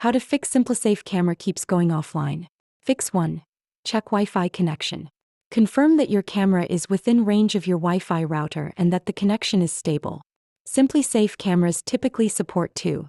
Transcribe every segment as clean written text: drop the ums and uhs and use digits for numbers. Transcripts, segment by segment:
How to fix Simplisafe camera keeps going offline. Fix 1. Check Wi-Fi connection. Confirm that your camera is within range of your Wi-Fi router and that the connection is stable. Simplisafe cameras typically support 2.4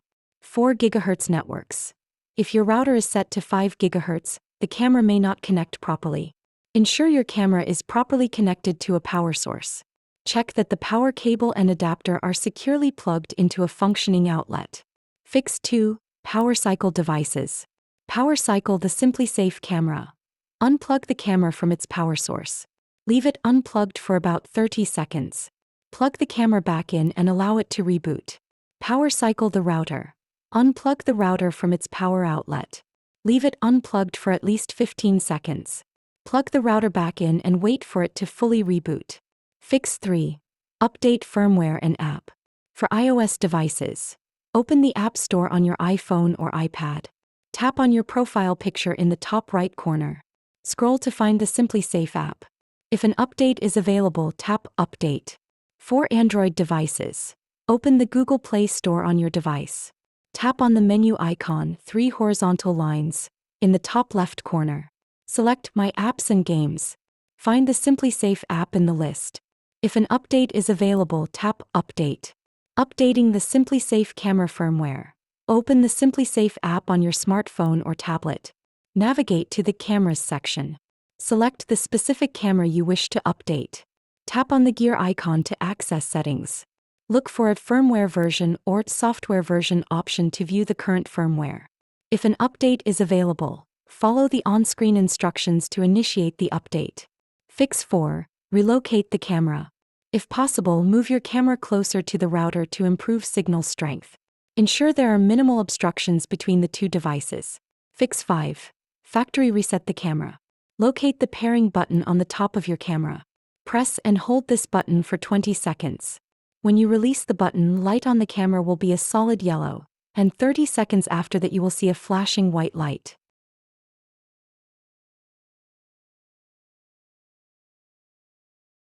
GHz networks. If your router is set to 5 GHz, the camera may not connect properly. Ensure your camera is properly connected to a power source. Check that the power cable and adapter are securely plugged into a functioning outlet. Fix 2. Power cycle devices. Power cycle the Simplisafe camera. Unplug the camera from its power source. Leave it unplugged for about 30 seconds. Plug the camera back in and allow it to reboot. Power cycle the router. Unplug the router from its power outlet. Leave it unplugged for at least 15 seconds. Plug the router back in and wait for it to fully reboot. Fix 3. Update firmware and app. For iOS devices, open the App Store on your iPhone or iPad. Tap on your profile picture in the top right corner. Scroll to find the Simplisafe app. If an update is available, tap Update. For Android devices, open the Google Play Store on your device. Tap on the menu icon, 3 horizontal lines, in the top left corner. Select My Apps and Games. Find the Simplisafe app in the list. If an update is available, tap Update. Updating the Simplisafe camera firmware. Open the Simplisafe app on your smartphone or tablet. Navigate to the Cameras section. Select the specific camera you wish to update. Tap on the gear icon to access settings. Look for a firmware version or software version option to view the current firmware. If an update is available, follow the on-screen instructions to initiate the update. Fix 4. Relocate the camera. If possible, move your camera closer to the router to improve signal strength. Ensure there are minimal obstructions between the two devices. Fix 5. Factory reset the camera. Locate the pairing button on the top of your camera. Press and hold this button for 20 seconds. When you release the button, light on the camera will be a solid yellow, and 30 seconds after that you will see a flashing white light.